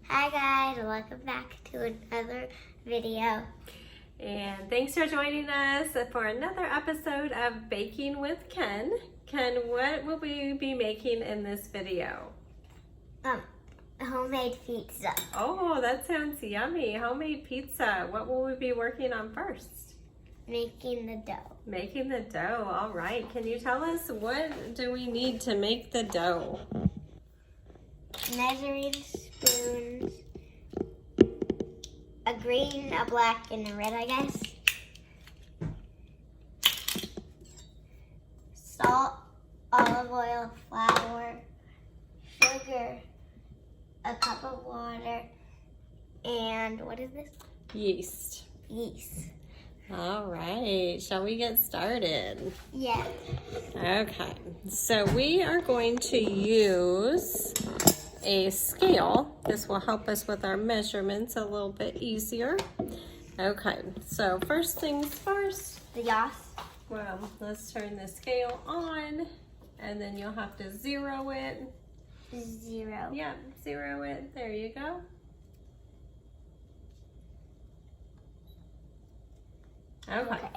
Hi guys, welcome back to another video. And thanks for joining us for another episode of Baking with Ken. Ken, what will we be making in this video? Homemade pizza. Oh, that sounds yummy. Homemade pizza. What will we be working on first? Making the dough. Making the dough. All right. Can you tell us what do we need to make the dough? Measuring spoons. A green, a black, and a red, I guess. Salt, olive oil, flour, sugar, a cup of water, and what is this? Yeast. Yeast. All right. Shall we get started? Yeah. Okay. So we are going to use a scale. This will help us with our measurements a little bit easier. Okay, so first things first. The yas. Well, let's turn the scale on, and then you'll have to zero it. 0. Yeah, zero it. There you go. Okay.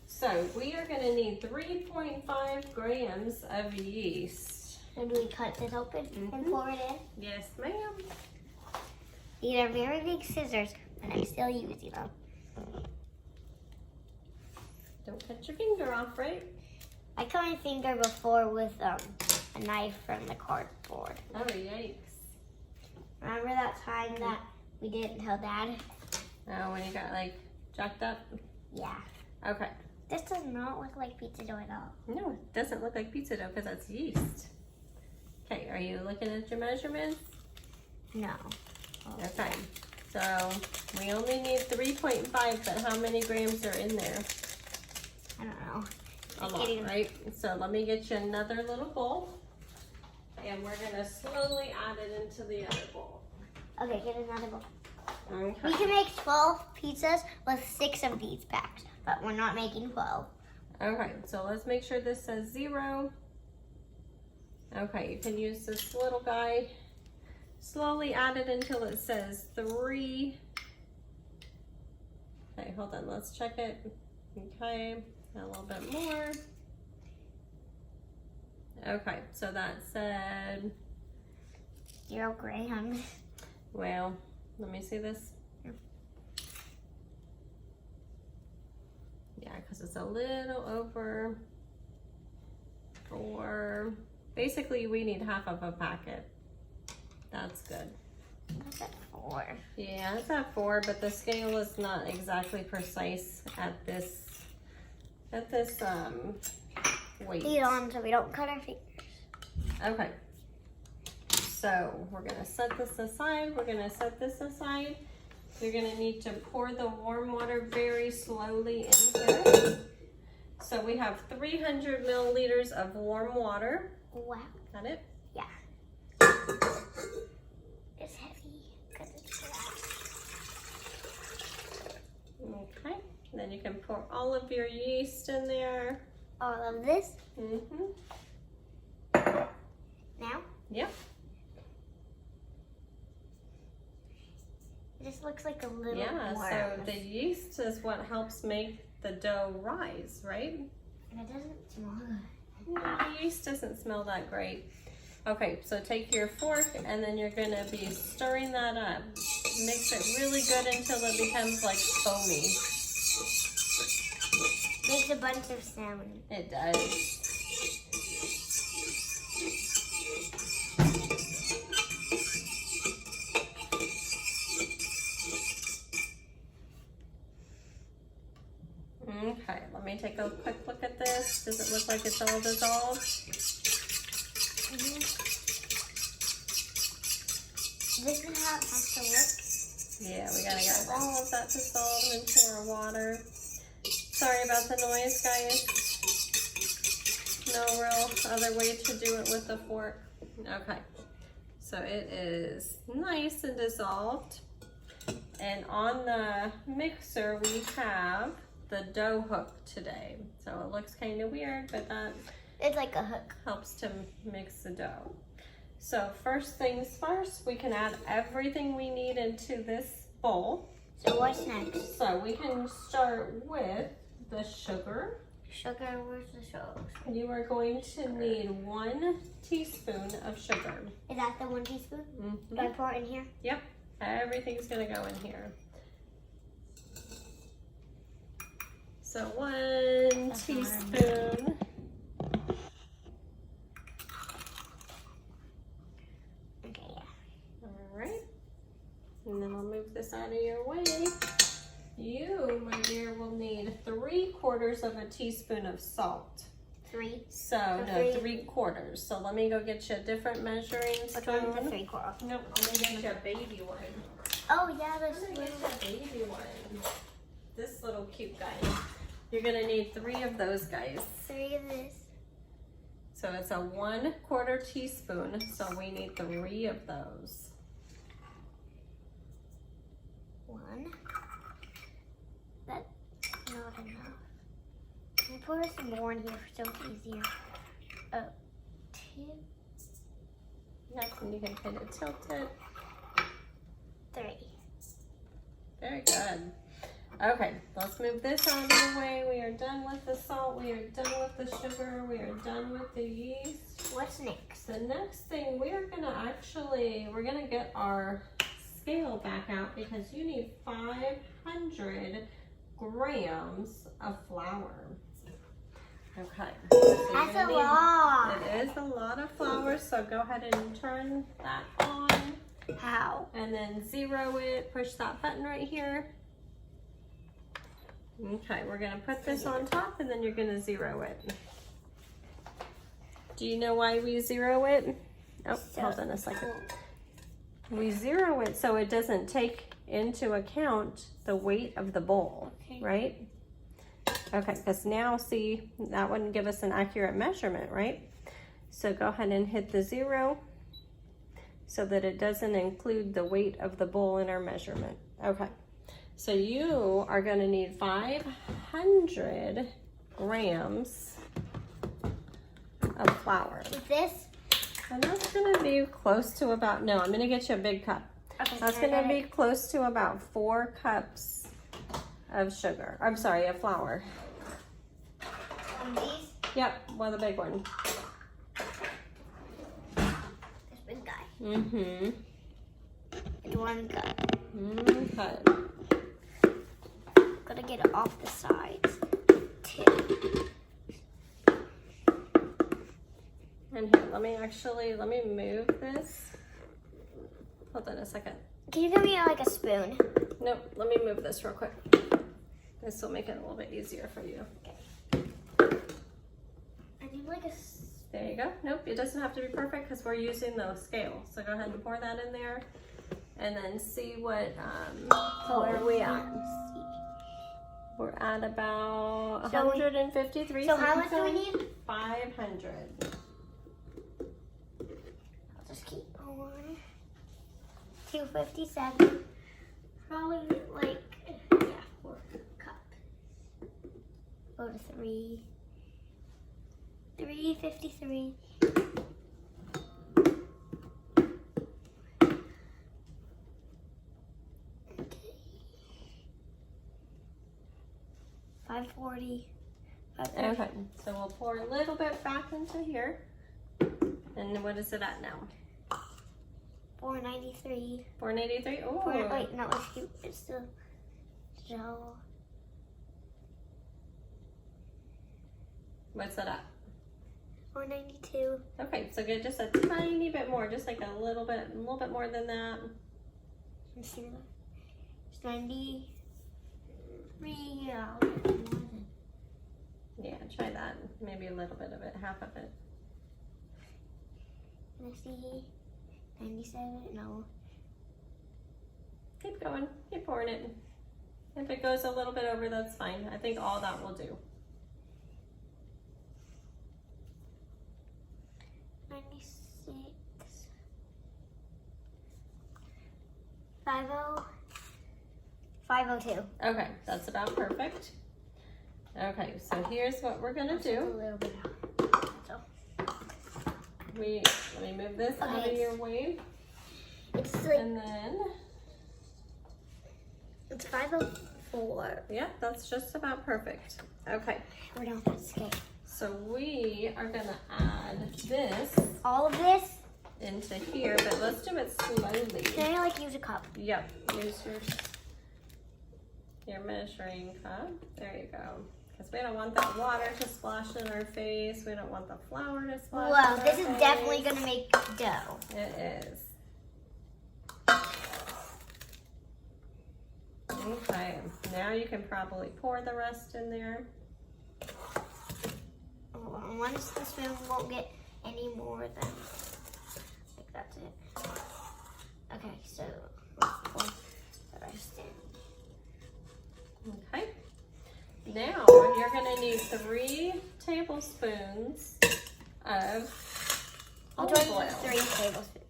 So we are going to need 3.5 grams of yeast. So do we cut this open and pour it in? Yes, ma'am. These are very big scissors, and I'm still using them. Don't cut your finger off, right? I cut my finger before with a knife from the cardboard. Oh, yikes. Remember that time that we didn't tell Dad? Oh, when you got like jacked up? Yeah. Okay. This does not look like pizza dough at all. No, it doesn't look like pizza dough because that's yeast. Okay, are you looking at your measurements? No. Okay. So we only need 3.5, but how many grams are in there? I don't know. A lot, right? So let me get you another little bowl. And we're gonna slowly add it into the other bowl. Okay, get another bowl. Okay. We can make 12 pizzas with 6 of these packs, but we're not making 12. Okay, so let's make sure this says 0. Okay, you can use this little guy. Slowly add it until it says 3. Okay, hold on, let's check it. Okay, a little bit more. Okay, so that said, 0 grams. well, let me see this. Yeah, because it's a little over 4. Basically, we need half of a packet. That's good. That's at 4. Yeah, it's at 4, but the scale is not exactly precise at this weight. Lead on so we don't cut our fingers. Okay. So we're gonna set this aside. We're gonna set this aside. You're gonna need to pour the warm water very slowly in here. So we have 300 milliliters of warm water. Wow. Got it? Yeah. It's heavy because it's glass. Okay. And then you can pour all of your yeast in there. All of this. Mm-hmm. Now? Yep. This looks like a little Yeah, more. so the yeast is what helps make the dough rise, right? And it doesn't smell good. No, the yeast doesn't smell that great. Okay, so take your fork and then you're gonna be stirring that up. Mix it really good until it becomes like foamy. Makes a bunch of sound. It does. Okay, let me take a quick look at this. Does it look like it's all dissolved? Mm-hmm. This is how it has to look. Yeah, we gotta get all of that dissolved into our water. Sorry about the noise, guys. No real other way to do it with the fork. Okay, so it is nice and dissolved. And on the mixer, we have the dough hook today. So it looks kind of weird, but that It's like a hook. helps to mix the dough. So first things first, we can add everything we need into this bowl. So what's next? So we can start with the sugar. Sugar, where's the sugar? You are going to need 1 teaspoon of sugar. Is that the 1 teaspoon? Mm-hmm. Do I pour it in here? Yep, everything's gonna go in here. So 1 teaspoon. Okay, yeah. All right. And then I'll move this out of your way. You, my dear, will need 3/4 of a teaspoon of salt. 3. So, So no, 3. 3/4. So let me go get you a different measuring Which one's the spoon. 3/4? Nope, I'm gonna get you a baby one. Oh yeah, this I'm gonna one. get you a baby one. This little cute guy. You're gonna need 3 of those guys. 3 of this. So it's a 1/4 teaspoon. So we need 3 of those. 1. That's not enough. Can I pour some more in here so it's easier? 2. Yep, and you can kind of tilt it. 3. Very good. Okay, let's move this out of the way. We are done with the salt. We are done with the sugar. We are done with the yeast. What's next? The next thing we are we're gonna get our scale back out because you need 500 grams of flour. Okay. So you're That's gonna a need- lot. It is a lot of flour, so go ahead and turn that on. How? And then 0 it, push that button right here. Okay, we're gonna put this on top and then you're gonna 0 it. Do you know why we 0 it? Oh, hold on a second. We 0 it so it doesn't take into account the weight of the bowl, Okay. right? Okay, because now see, that wouldn't give us an accurate measurement, right? So go ahead and hit the 0 so that it doesn't include the weight of the bowl in our measurement. Okay, so you are gonna need 500 grams of flour. With this? And that's gonna be close to about, no, I'm gonna get you a big cup. Okay, That's can I gonna get be close to about 4 cups of sugar. I'm sorry, of flour. these? Yep, well, the big one. This big guy. Mm-hmm. It's 1 cup. Okay. Gotta get it off the sides. 2. And here, let me move this. Hold on a second. Can you give me like a spoon? Nope, let me move this real quick. This will make it a little bit easier for you. I need like a. There you go. Nope, it doesn't have to be perfect because we're using the scale. So go ahead and pour that in there and then see what, where are we at? We're at about So 153. So how much do we need? 500. I'll just keep going. 257. Probably like, yeah, 4 cups. Go to 3. 353. Okay. 540. Okay, so we'll pour a little bit back into here. And what is it at now? 493. 483. Oh, Wait, no, it's still gel. what's that at? 492. Okay, so get just a tiny bit more, just like a little bit more than that. Let's see. It's 93. Yeah. Yeah, try that. Maybe a little bit of it, half of it. Let's see. 97. No. Keep going, keep pouring it. If it goes a little bit over, that's fine. I think all that will do. 96. 50. 502. Okay, that's about perfect. Okay, so here's what we're gonna A do. little bit. So. let me move this out of Okay. your way. It's like, And then, it's 5:04. yeah, that's just about perfect. Okay, We're done with skate. so we are gonna add this All of this, into here, but let's do it slowly. can I like use a cup? Yep, use your measuring cup. There you go. Because we don't want that water to splash in our face. We don't want the flour to splash Well, in our this is face. definitely gonna make dough. It is. Okay, now you can probably pour the rest in there. Once the spoon won't get any more than, I think that's it. Okay, so let's pour the rest in. Okay. Now you're gonna need 3 tablespoons of I'll olive try oil. 3 tablespoons.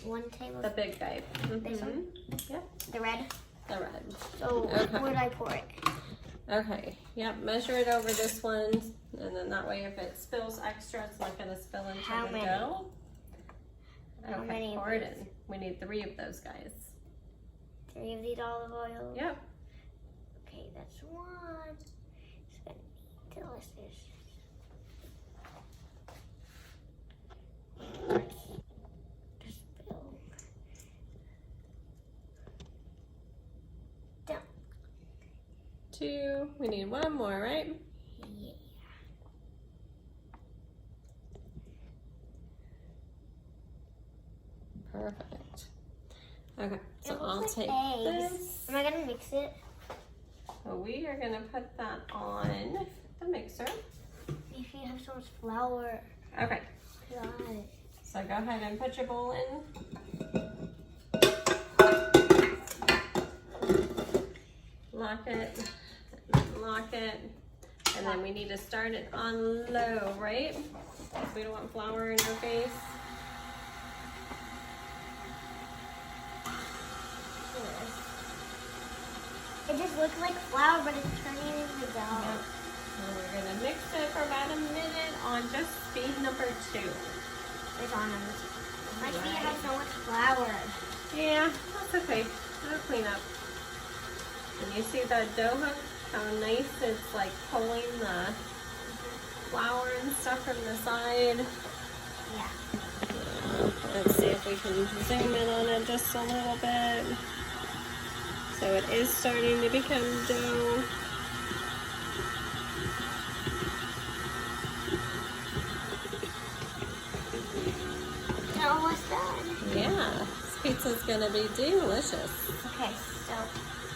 1 The tablespoon. big guy. This one? Yep, The red. the red. So Okay. where did I pour it? Okay, yep, measure it over this one, and then that way if it spills extra, it's not gonna spill into How the many? dough. How Okay, many of pour it these? in. We need 3 of those guys. 3 of these olive oils. Yep. Okay, that's 1. It's gonna be delicious. Just spill. Down. 2, we need 1 more, right? Yeah. Perfect. Okay, so It I'll looks take like eggs. this. Am I gonna mix it? So we are gonna put that on the mixer. If you have so much flour. Okay, God. so go ahead and put your bowl in. Lock it, and then we need to start it on low, right? We don't want flour in your face. It just looks like flour, but it's turning into dough. Yep. And we're gonna mix it for about a minute on just speed number 2. It's on them. My feet Right. have so much flour. Yeah, that's okay. It'll clean up. And you see that dough hook? How nice it's like pulling the flour and stuff from the side. Yeah. Let's see if we can zoom in on it just a little bit. So it is starting to become dough. It's almost done. Yeah, this pizza's gonna be delicious. Okay, so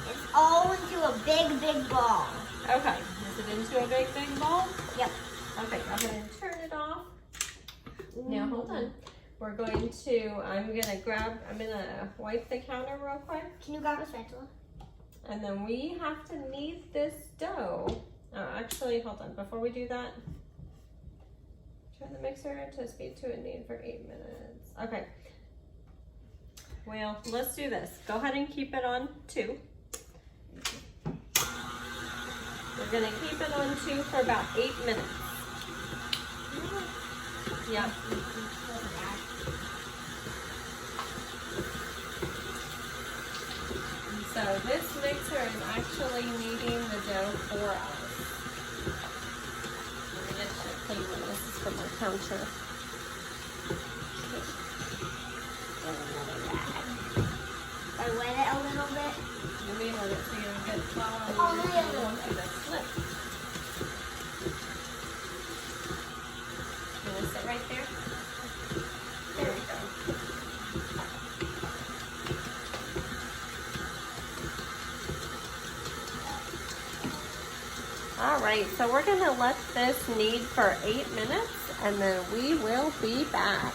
it's all into a big, big ball. Okay, is it into a big, big ball? Yep. Okay, go ahead and turn it off. Now hold on. We're going to, I'm gonna wipe the counter real quick. Can you grab a spatula? And then we have to knead this dough. Oh, actually, hold on. Before we do that, turn the mixer to speed to a knead for 8 minutes. Okay. Well, let's do this. Go ahead and keep it on 2. We're gonna keep it on 2 for about 8 minutes. Yep. So this mixer is actually kneading the dough for us. Let me get you a plate when this is from our counter. I wet it a little bit. You may let it so you don't get flour Oh, on no, your yeah, hand. You no. want you to slip. You want to sit right there? There we go. All right, so we're gonna let this knead for 8 minutes and then we will be back.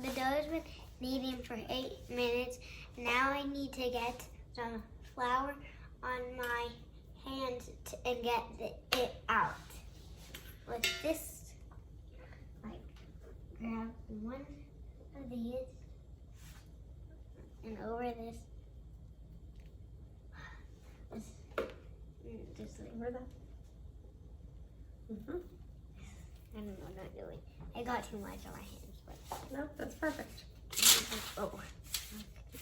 The dough has been kneading for 8 minutes. Now I need to get some flour on my hands and get it out. With this, I grab one of these and over this. Just like Over that. Mm-hmm. I don't know what I'm doing. I got too much on my hands, but No, that's perfect. oh.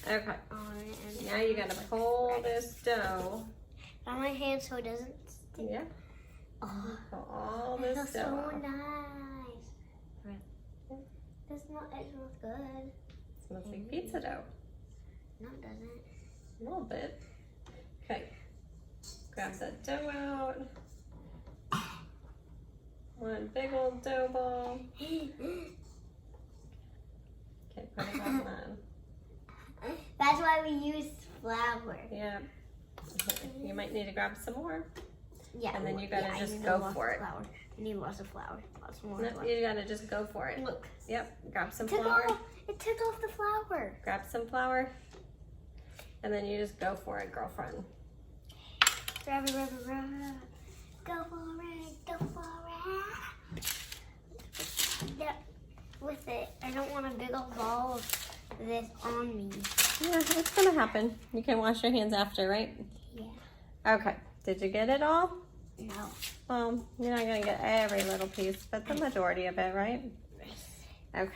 Okay. On it and Now you gotta pull this dough. on my hands so it doesn't stick. Yeah. Oh, Pull all it this smells dough so off. nice. It smells good. It smells like pizza dough. No, it doesn't. A little bit. Okay. Grab that dough out. One big old dough ball. Okay, put it on that. That's why we use flour. Yeah. Okay. You might need to grab some more. Yeah. And then you gotta I just need go lots for of it. Flour. I need lots of flour. Lots more No, flour. you gotta just go for it. Look. Yep. Grab some It took flour. off the flour. Grab some flour. And then you just go for it, girlfriend. Rub it, rub it, rub it. Go for it. Go for it. Yeah. With it, I don't want a big old ball of this on me. Yeah, it's gonna happen. You can wash your hands after, right? Yeah. Okay. Did you get it all? No. Well, you're not gonna get every little piece, but the majority of it, right? Okay.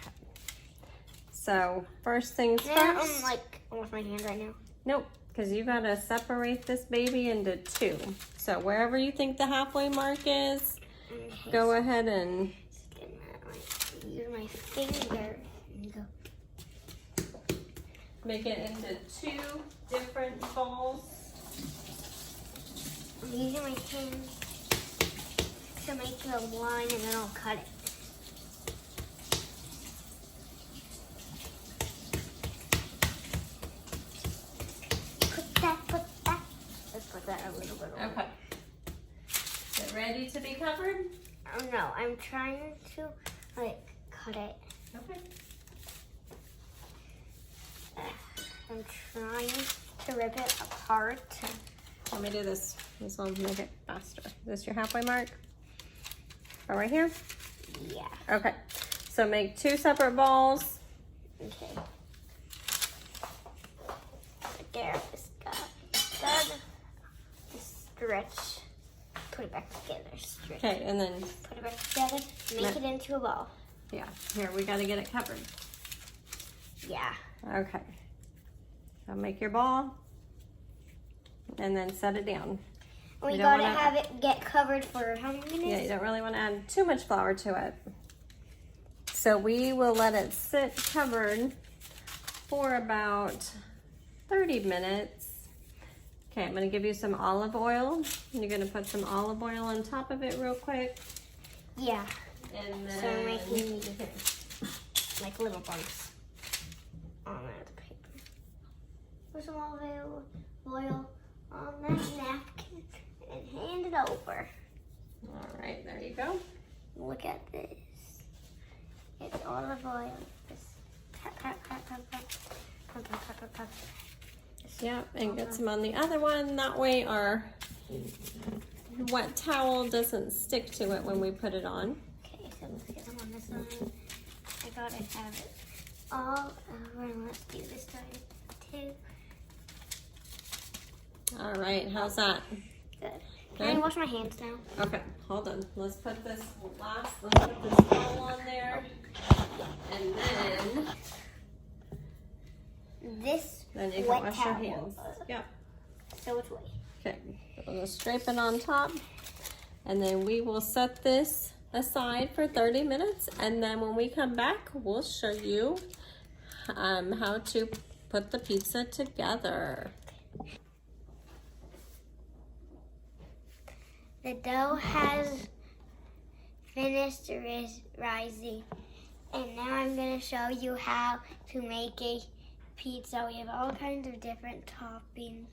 So, first things Yeah, first. I wash my hands right now. Nope, because you gotta separate this baby into two. So wherever you think the halfway mark is, Okay, go ahead and use my finger and go. make it into two different balls. I'm using my hands to make the line and then I'll cut it. Put that. Let's put that a little bit over. Okay. Is it ready to be covered? Oh no, I'm trying to cut it. Okay. I'm trying to rip it apart. Let me do this. This will make it faster. Is this your halfway mark? Oh, right here? Yeah. Okay. So make two separate balls. Okay. There, it's got stretch. Put it back together. Stretch. Okay, and then, Put it back together. Make it into a ball. yeah, here, we gotta get it covered. Yeah. Okay. So make your ball and then set it down. We You don't gotta wanna- have it get covered for how many minutes? Yeah, you don't really want to add too much flour to it. So we will let it sit covered for about 30 minutes. Okay, I'm going to give you some olive oil. You're going to put some olive oil on top of it real quick. Yeah. And then... So we're making like little bumps on that paper. Put some olive oil on that napkin and hand it over. All right, there you go. Look at this. It's olive oil. Just pat, pat, pat, pat, pat. Pat, pat, pat, pat, pat. Yep, and get some on the other one. That way our wet towel doesn't stick to it when we put it on. Okay, so let's get them on this side. I gotta have it all over. And let's do this side too. All right, how's that? Good. Can I wash my hands now? Okay, hold on. Let's put this bowl on there. And then you can wet wash towel. your hands. Yep. So which way? Okay, we're gonna scrape it on top. And then we will set this aside for 30 minutes. And then when we come back, we'll show you how to put the pizza together. The dough has finished rising, and now I'm going to show you how to make a pizza. We have all kinds of different toppings,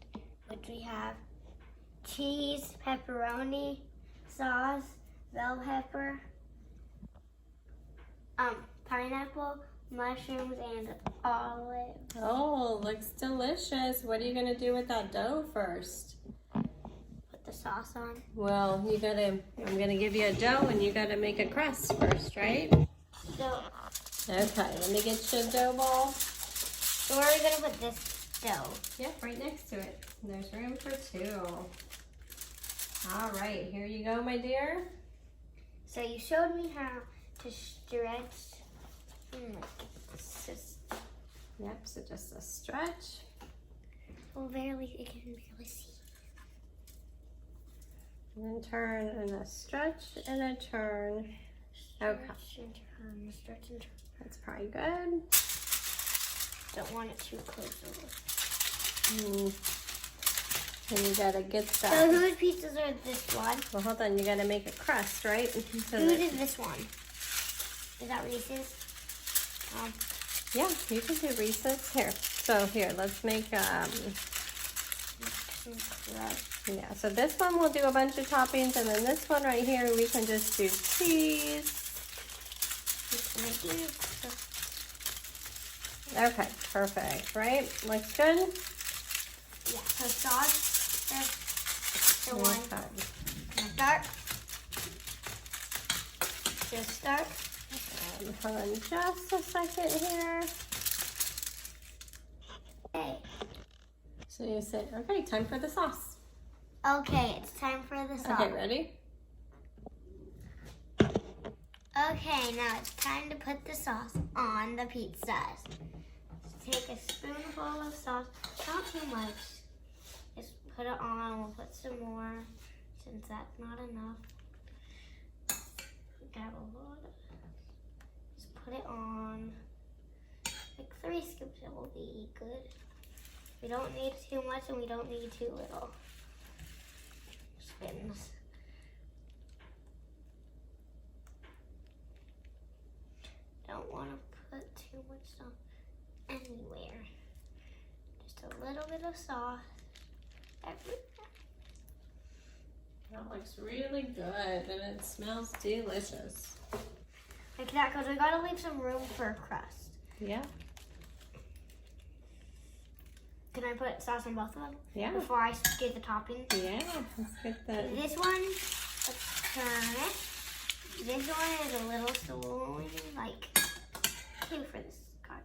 which we have cheese, pepperoni, sauce, bell pepper, pineapple, mushrooms, and olive. Oh, looks delicious. What are you gonna do with that dough first? Put the sauce on. Well, I'm gonna give you a dough and you gotta make a crust first, right? So, Okay, let me get you a dough ball. so where are we going to put this dough? Yep, right next to it. There's room for two. All right, here you go, my dear. So you showed me how to stretch. Yep, so just a stretch. Well, barely, I can barely see. And then turn and a stretch and a turn. Okay. Stretch and turn, stretch and turn. That's probably good. Don't want it too close over. And you gotta get So that. whose pizzas are this one? Well, hold on, you gotta make a crust, right? So Whose that- is this one? Is that Reese's? yeah, you can do Reese's. Here. So here, let's make Some crust. yeah, so this one we'll do a bunch of toppings, and then this one right here we can just do cheese. Just gonna do Okay, perfect, right? Looks good? yeah, so sauce. The one. Okay. Gonna start. Just start. Hold on just a second here. Okay. So you say, okay, time for the sauce. Okay, it's time for the sauce. Okay, ready? Okay, now it's time to put the sauce on the pizzas. Take a spoonful of sauce, not too much. Just put it on. We'll put some more since that's not enough. Got a lot of. Just put it on. Like 3 scoops, it will be good. We don't need too much and we don't need too little. Spins. Don't want to put too much sauce anywhere. Just a little bit of sauce everywhere. That looks really good, and it smells delicious. Like that, because we gotta leave some room for a crust. Yeah, Can I put sauce on both of them yeah, before I do the topping? yeah. Let's get that. This one, let's turn it. This one is a little swollen, like 2 for this card.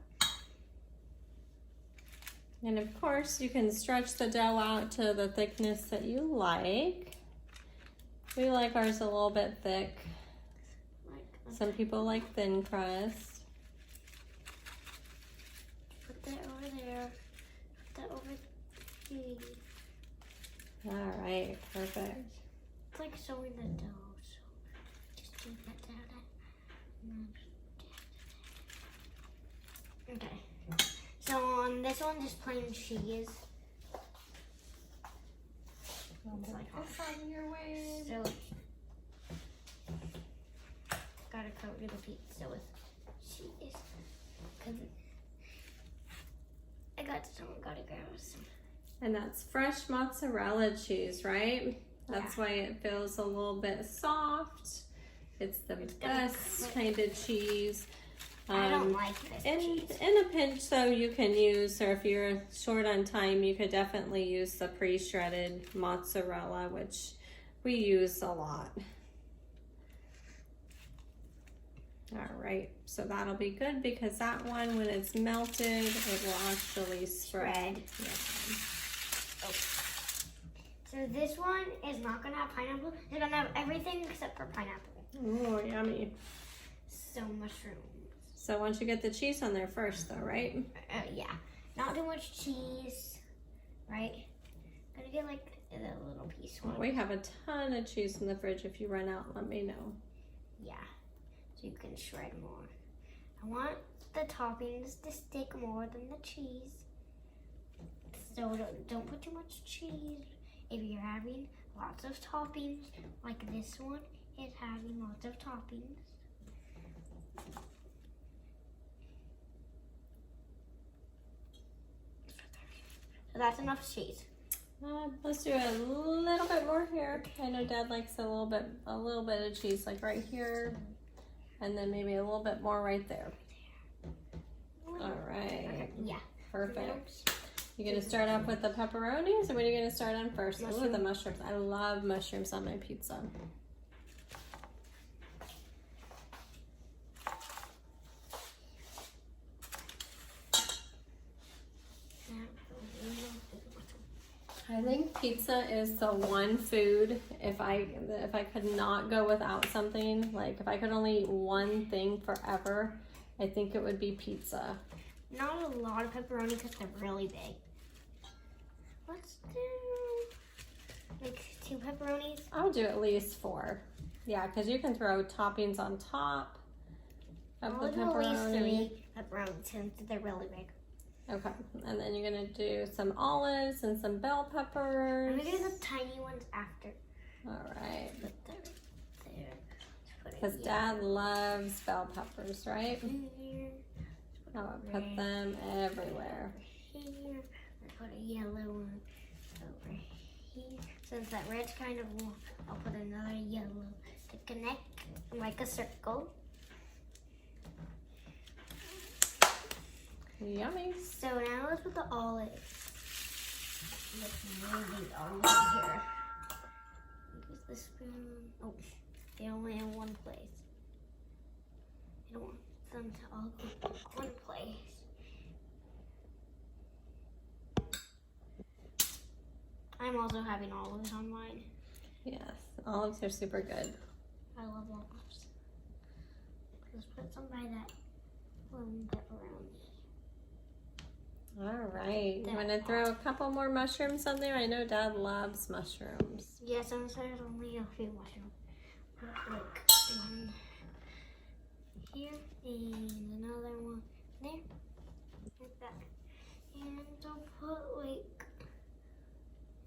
And of course, you can stretch the dough out to the thickness that you like. We like ours a little bit thick. Like, Some people like thin crust. put that over there. Put that over here. All right, perfect. It's like sewing the dough, so just do that down. Okay. So on this one, just plain cheese. Like this out of your way. So gotta cover the pizza with cheese. Cause gotta grab some. And that's fresh mozzarella cheese, right? That's why it feels a little bit soft. It's the best kind of cheese. I don't like this cheese. In a pinch, though, you can use, or if you're short on time, you could definitely use the pre-shredded mozzarella, which we use a lot. All right, so that'll be good because that one, when it's melted, it will actually spread. Yeah. So this one is not gonna have pineapple. It's gonna have everything except for pineapple. Oh, yummy. So mushroom. So once you get the cheese on there first, though, right? Yeah, not too much cheese, right? Gonna get like a little piece one. We have a ton of cheese in the fridge. If you run out, let me know. Yeah, so you can shred more. I want the toppings to stick more than the cheese. So don't put too much cheese. If you're having lots of toppings, like this one is having lots of toppings. So that's enough cheese. Let's do a little bit more here. I know Dad likes a little bit of cheese, like right here, and then maybe a little bit more right there. All right. Okay, yeah. Perfect. You're gonna start off with the pepperonis, or what are you gonna start on first? Oh, the mushrooms. I love mushrooms on my pizza. I I think pizza is the one food, if I could not go without something, like if I could only eat one thing forever, I think it would be pizza. Not a lot of pepperoni because they're really big. Let's do like 2 pepperonis. I'll do at least 4. Yeah, because you can throw toppings on top of the I'll do at least pepperoni. 3 pepperonis since they're really big. Okay, and then you're gonna do some olives and some bell peppers. I'm gonna do the tiny ones after. All right. Put them there. Because Dad loves bell peppers, right? Here. I would put them everywhere. Here. I'll put a yellow one over here. Since that red's kind of long, I'll put another yellow to connect like a circle. Yummy. So now let's put the olives. Let's move these olives here. Use the spoon. Oh, they only in one place. I don't want them to all go one place. I'm also having olives on mine. Yes, olives are super good. I love olives. Let's put some by that one pepperoni. All right, you want to throw a couple more mushrooms on there? I know Dad loves mushrooms. Yes, and so there's only a few mushrooms. Put like one here and another one there, like that. And I'll put like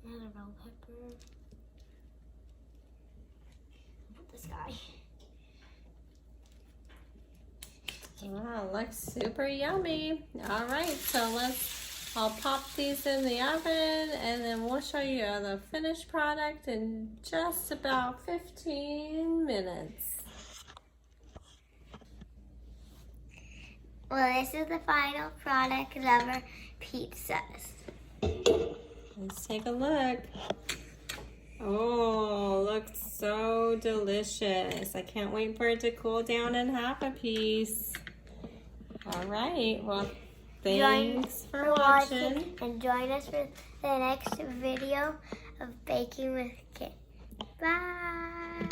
another bell pepper. I'll put this guy. Wow, looks super yummy. All right, so I'll pop these in the oven and then we'll show you the finished product in just about 15 minutes. Well, this is the final product of our pizzas. Let's take a look. Oh, looks so delicious. I can't wait for it to cool down and have a piece. All right, well, thanks for watching. And join us for the next video of Baking with Kit. Bye.